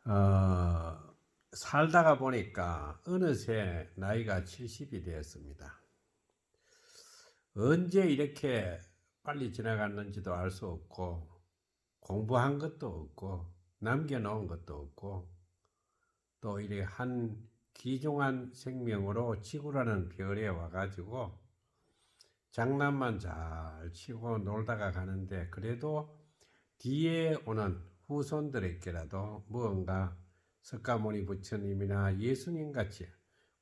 어, 살다가 보니까 어느새 나이가 70이 되었습니다. 언제 이렇게 빨리 지나갔는지도 알 수 없고, 공부한 것도 없고, 남겨놓은 것도 없고, 또 이렇게 한 귀중한 생명으로 지구라는 별에 와가지고 장난만 잘 치고 놀다가 가는데, 그래도 뒤에 오는 후손들에게라도 무언가 석가모니 부처님이나 예수님 같이,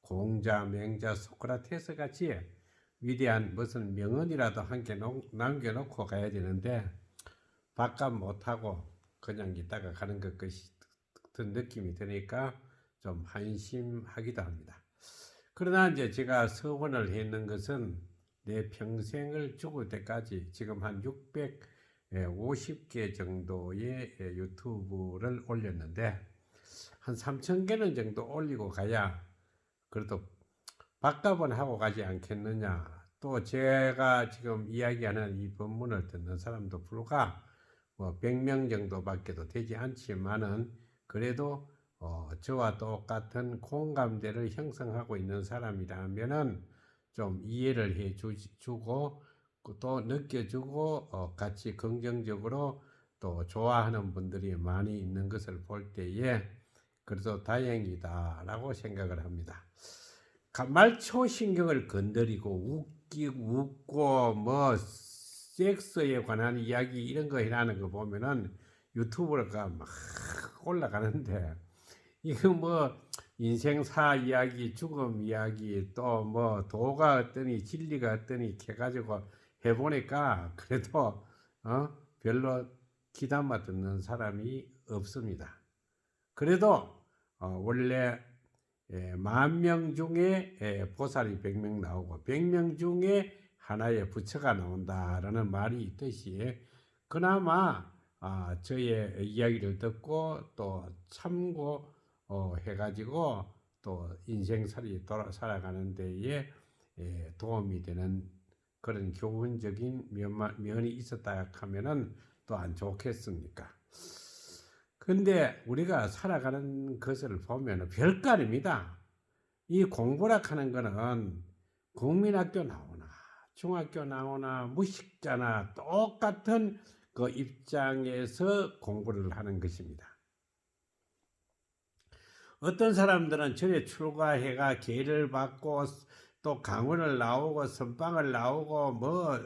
공자, 맹자, 소크라테스 같이 위대한 무슨 명언이라도 함께 남겨놓고 가야 되는데, 바깥 못하고 그냥 있다가 가는 것 같은 느낌이 드니까 좀 한심하기도 합니다. 그러나 이제 제가 서원을 했는 것은 내 평생을 죽을 때까지 지금 한 650개 정도의 유튜브를 올렸는데, 한 3,000개는 정도 올리고 가야 그래도 밥값은 하고 가지 않겠느냐. 또 제가 지금 이야기하는 이 법문을 듣는 사람도 불과 뭐 100명 정도밖에도 되지 않지만은, 그래도 저와 똑같은 공감대를 형성하고 있는 사람이라면은 좀 이해를 해 주고 또 느껴주고 같이 긍정적으로 또 좋아하는 분들이 많이 있는 것을 볼 때에 그래도 다행이다라고 생각을 합니다. 말초 신경을 건드리고 웃고 뭐 섹스에 관한 이야기 이런 거 해라는 거 보면은 유튜브가 막 올라가는데, 이거 뭐 인생사 이야기, 죽음 이야기, 또 뭐 도가 어떠니 진리가 어떠니 해가지고 해보니까 그래도 별로 귀담아 듣는 사람이 없습니다. 그래도 원래 10,000명 중에 보살이 100명 나오고 100명 중에 하나의 부처가 나온다라는 말이 있듯이, 그나마 저의 이야기를 듣고 또 참고 해가지고 또 인생살이 살아가는 데에 도움이 되는 그런 교훈적인 면이 있었다 하면은 또 안 좋겠습니까? 근데 우리가 살아가는 것을 보면 별거 아닙니다. 이 공부라 하는 거는 국민학교 나오나 중학교 나오나 무식자나 똑같은 그 입장에서 공부를 하는 것입니다. 어떤 사람들은 절에 출가해가 계를 받고 또 강원을 나오고 선방을 나오고 뭐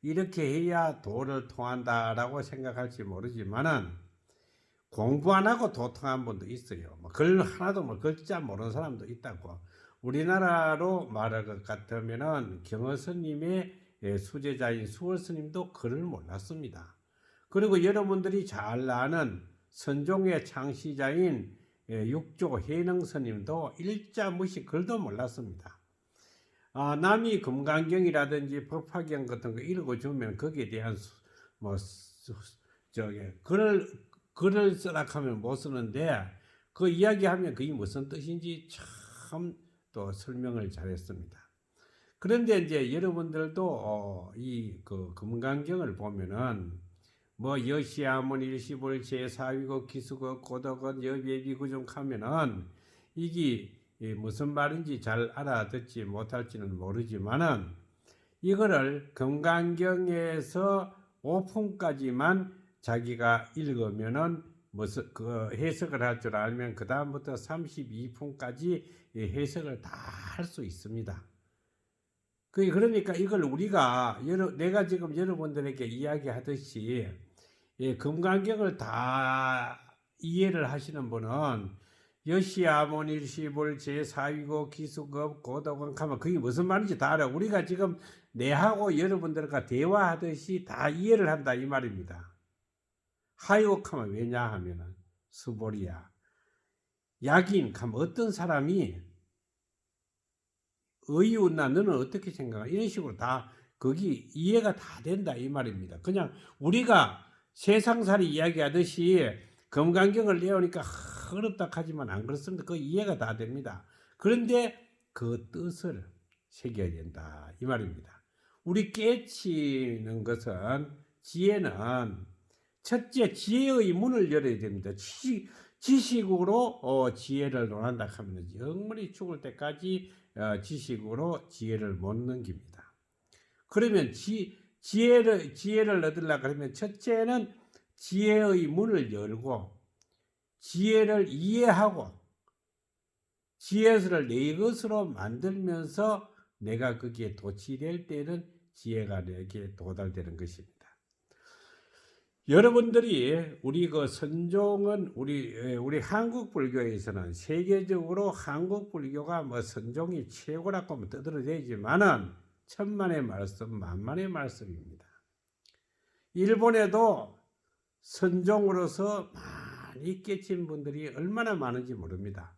이렇게 해야 도를 통한다라고 생각할지 모르지만은, 공부 안 하고 도통한 분도 있어요. 글 하나도 글자 모르는 사람도 있다고. 우리나라로 말할 것 같으면은 경허 스님의 수제자인 수월 스님도 글을 몰랐습니다. 그리고 여러분들이 잘 아는 선종의 창시자인 육조 해능 스님도 일자 무시 글도 몰랐습니다. 남이 금강경이라든지 법화경 같은 거 읽어주면 거기에 대한 뭐 저기 글을 쓰라 하면 못 쓰는데, 그 이야기하면 그게 무슨 뜻인지 참 또 설명을 잘했습니다. 그런데 이제 여러분들도 이 금강경을 보면은 뭐 여시아문 일시불 제사위고 기수고 고덕은 여비구중 하면은 이게 무슨 말인지 잘 알아듣지 못할지는 모르지만은, 이거를 금강경에서 5분까지만 자기가 읽으면은 무슨 그 해석을 할 줄 알면 그 다음부터 32분까지 해석을 다 할 수 있습니다. 그러니까 이걸 우리가 내가 지금 여러분들에게 이야기하듯이 금강경을 다 이해를 하시는 분은 여시아몬일시불 제사위고 기수급 고덕원 하면 그게 무슨 말인지 다 알아. 우리가 지금 내하고 여러분들과 대화하듯이 다 이해를 한다 이 말입니다. 하이옥하면 왜냐하면은 수보리야. 약인 하면 어떤 사람이 의웃나 너는 어떻게 생각하? 이런 식으로 다 거기 이해가 다 된다 이 말입니다. 그냥 우리가 세상살이 이야기하듯이 금강경을 내오니까 어렵다 하지만 안 그렇습니다. 그 이해가 다 됩니다. 그런데 그 뜻을 새겨야 된다 이 말입니다. 우리 깨치는 것은, 지혜는 첫째, 지혜의 문을 열어야 됩니다. 지식으로 지혜를 논한다 하면 영원히 죽을 때까지 지식으로 지혜를 못 넘깁니다. 그러면 지혜를 얻으려고 그러면 첫째는 지혜의 문을 열고 지혜를 이해하고 지혜를 내 것으로 만들면서 내가 거기에 도취될 때는 지혜가 내게 도달되는 것입니다. 여러분들이 우리 그 선종은 우리 한국 불교에서는 세계적으로 한국 불교가 뭐 선종이 최고라고 하면 떠들어대지만은 천만의 말씀, 만만의 말씀입니다. 일본에도 선종으로서 많이 깨친 분들이 얼마나 많은지 모릅니다.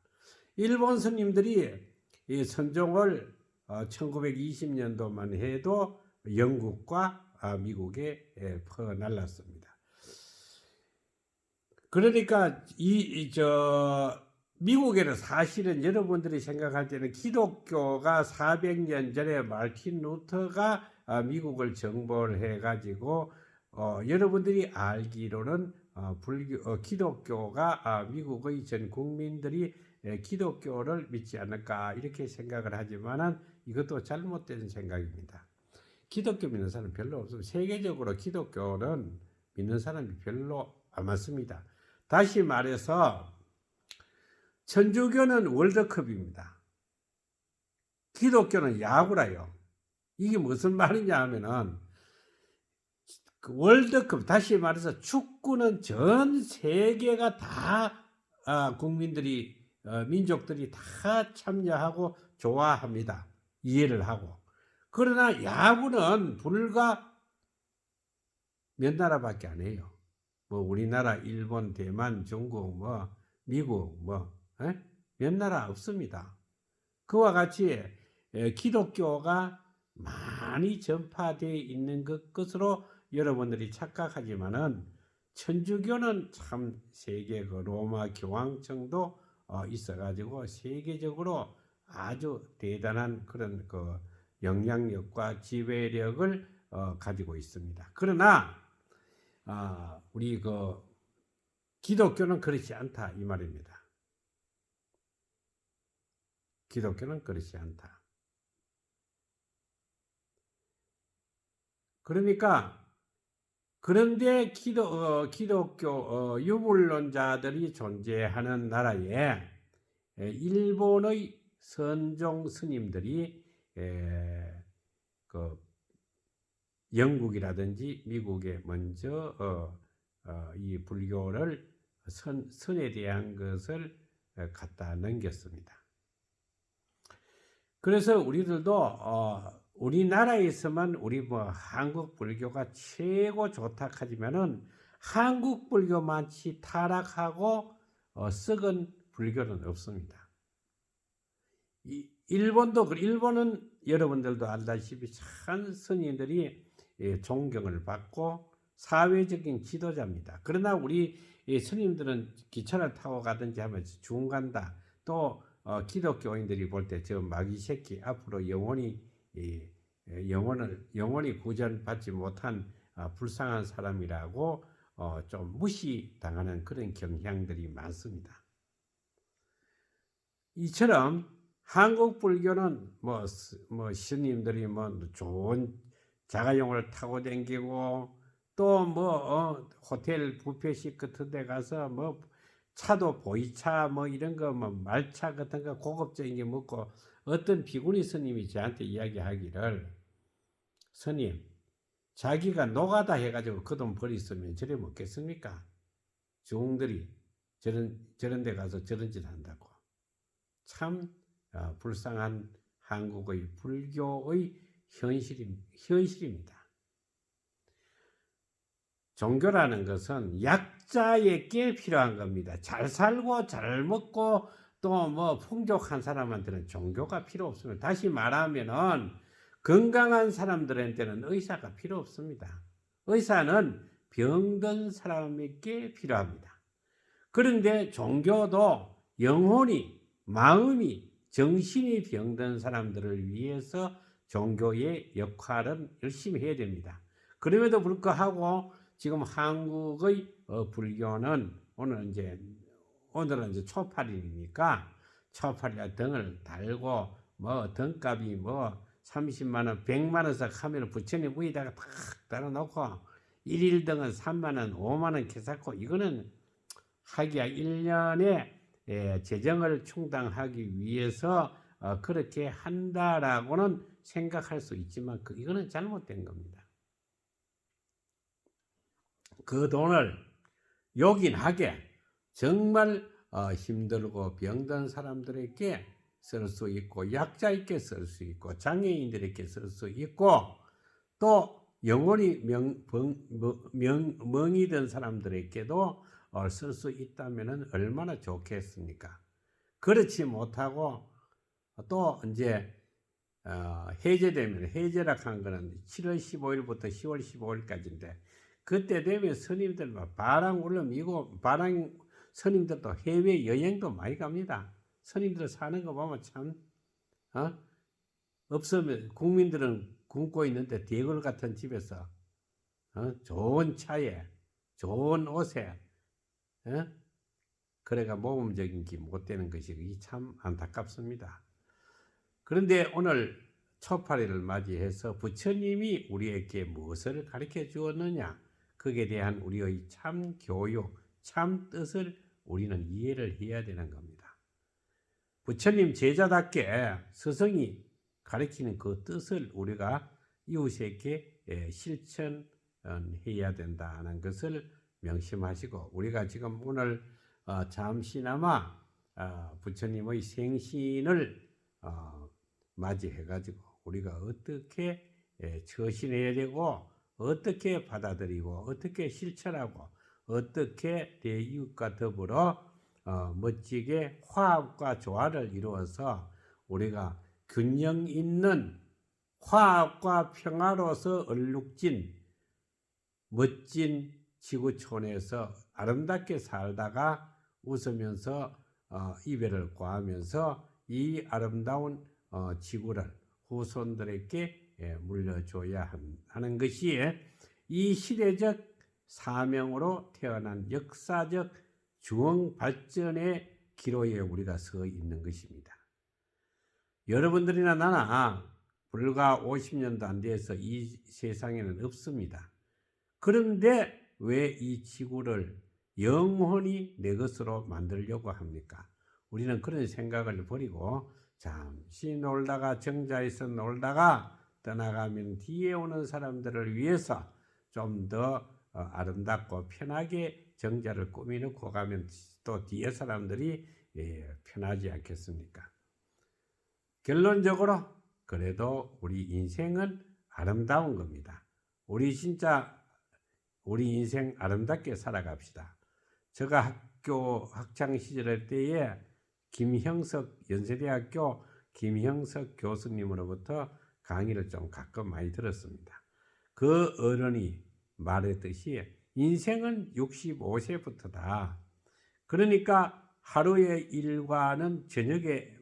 일본 스님들이 이 선종을 1920년도만 해도 영국과 미국에 퍼날랐습니다. 그러니까 미국에는 사실은 여러분들이 생각할 때는 기독교가 400년 전에 마틴 루터가 미국을 정벌 해가지고 여러분들이 알기로는 기독교가 미국의 전 국민들이 기독교를 믿지 않을까 이렇게 생각을 하지만은 이것도 잘못된 생각입니다. 기독교 믿는 사람 별로 없습니다. 세계적으로 기독교는 믿는 사람이 별로 안 많습니다. 다시 말해서 천주교는 월드컵입니다. 기독교는 야구라요. 이게 무슨 말이냐 하면은 그 월드컵, 다시 말해서 축구는 전 세계가 다 국민들이 민족들이 다 참여하고 좋아합니다. 이해를 하고. 그러나 야구는 불과 몇 나라밖에 안 해요. 뭐 우리나라, 일본, 대만, 중국, 뭐 미국, 몇 나라 없습니다. 그와 같이 기독교가 많이 전파되어 있는 것으로 여러분들이 착각하지만은 천주교는 참 세계 그 로마 교황청도 있어가지고 세계적으로 아주 대단한 그런 그 영향력과 지배력을 가지고 있습니다. 그러나 우리 그 기독교는 그렇지 않다 이 말입니다. 기독교는 그렇지 않다. 그러니까 그런데 기독교 유물론자들이 존재하는 나라에 일본의 선종 스님들이 그 영국이라든지 미국에 먼저 이 불교를 선에 대한 것을 갖다 넘겼습니다. 그래서 우리들도 우리나라에서만 우리 뭐 한국 불교가 최고 좋다 하지만은 한국 불교만치 타락하고 썩은 불교는 없습니다. 일본은 여러분들도 알다시피 참 스님들이 존경을 받고 사회적인 지도자입니다. 그러나 우리 스님들은 기차를 타고 가든지 하면 죽음 간다. 또 기독교인들이 볼 때 저 마귀 새끼 앞으로 영원히 구전받지 못한 불쌍한 사람이라고 좀 무시당하는 그런 경향들이 많습니다. 이처럼 한국 불교는 뭐 스님들이 뭐 좋은 자가용을 타고 다니고 또 뭐 호텔 뷔페식 같은 데 가서 뭐 차도 보이차 뭐 이런 거 뭐 말차 같은 거 고급적인 게 먹고 어떤 비구니 스님이 저한테 이야기하기를 스님 자기가 노가다 해가지고 그 돈 버렸으면 저래 먹겠습니까? 중들이 저런 데 가서 저런 짓 한다고. 참 불쌍한 한국의 불교의 현실입니다. 종교라는 것은 약자에게 필요한 겁니다. 잘 살고 잘 먹고 또 뭐 풍족한 사람한테는 종교가 필요 없습니다. 다시 말하면은 건강한 사람들한테는 의사가 필요 없습니다. 의사는 병든 사람에게 필요합니다. 그런데 종교도 영혼이, 마음이, 정신이 병든 사람들을 위해서 종교의 역할은 열심히 해야 됩니다. 그럼에도 불구하고 지금 한국의 불교는 오늘은 이제 초팔일이니까 초팔일 등을 달고 뭐 등값이 뭐 30만 원, 100만 원씩 하면 부처님 위에다가 탁 달아놓고 일일 등은 3만 원, 5만 원 개사고 이거는 하기야 1년에 재정을 충당하기 위해서 그렇게 한다라고는 생각할 수 있지만 이거는 잘못된 겁니다. 그 돈을 요긴하게 정말 힘들고 병든 사람들에게 쓸 수 있고 약자에게 쓸 수 있고 장애인들에게 쓸 수 있고 또 영원히 멍이 든 사람들에게도 쓸 수 있다면 얼마나 좋겠습니까? 그렇지 못하고 또 이제 해제되면 해제락 한 거는 7월 15일부터 10월 15일까지인데 그때 되면 스님들 바랑 울름이고 바랑 스님들도 해외 여행도 많이 갑니다. 스님들 사는 거 보면 참 없으면 국민들은 굶고 있는데 대궐 같은 집에서 좋은 차에 좋은 옷에 그래가 모범적인 게 못 되는 것이 참 안타깝습니다. 그런데 오늘 초팔일을 맞이해서 부처님이 우리에게 무엇을 가르쳐 주었느냐 거기에 대한 우리의 참 교육, 참 뜻을 우리는 이해를 해야 되는 겁니다. 부처님 제자답게 스승이 가르치는 그 뜻을 우리가 이웃에게 실천해야 된다는 것을 명심하시고 우리가 지금 오늘 잠시나마 부처님의 생신을 맞이해가지고 우리가 어떻게 처신해야 되고 어떻게 받아들이고 어떻게 실천하고 어떻게 대이웃과 더불어 멋지게 화합과 조화를 이루어서 우리가 균형 있는 화합과 평화로서 얼룩진 멋진 지구촌에서 아름답게 살다가 웃으면서 이별을 고하면서 이 아름다운 지구를 후손들에게 물려줘야 하는 것이 이 시대적 사명으로 태어난 역사적 중흥 발전의 기로에 우리가 서 있는 것입니다. 여러분들이나 나나 불과 50년도 안 돼서 이 세상에는 없습니다. 그런데 왜 이 지구를 영원히 내 것으로 만들려고 합니까? 우리는 그런 생각을 버리고 잠시 놀다가 정자에서 놀다가 떠나가면 뒤에 오는 사람들을 위해서 좀 더 아름답고 편하게 정자를 꾸미놓고 가면 또 뒤에 사람들이 편하지 않겠습니까? 결론적으로 그래도 우리 인생은 아름다운 겁니다. 우리 인생 아름답게 살아갑시다. 제가 학교 학창 시절 때에 연세대학교 김형석 교수님으로부터 강의를 좀 가끔 많이 들었습니다. 그 어른이 말했듯이 인생은 65세부터다. 그러니까 하루의 일과는 저녁에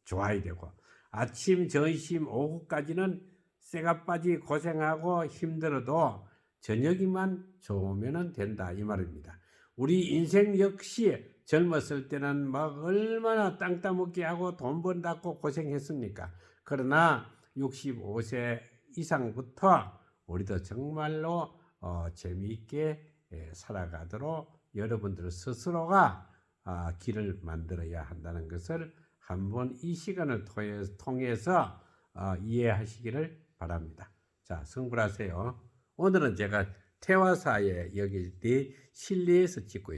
좋아야 되고 아침, 점심, 오후까지는 쇠가 빠지 고생하고 힘들어도 저녁이만 좋으면 된다 이 말입니다. 우리 인생 역시 젊었을 때는 막 얼마나 땅 따먹기 하고 돈 번다고 고생했습니까? 그러나 65세 이상부터 우리도 정말로 재미있게 살아가도록 여러분들 스스로가 길을 만들어야 한다는 것을 한번 이 시간을 통해서 이해하시기를 바랍니다. 자, 성불하세요. 오늘은 제가 태화사에 여기 실내에서 찍고 있습니다.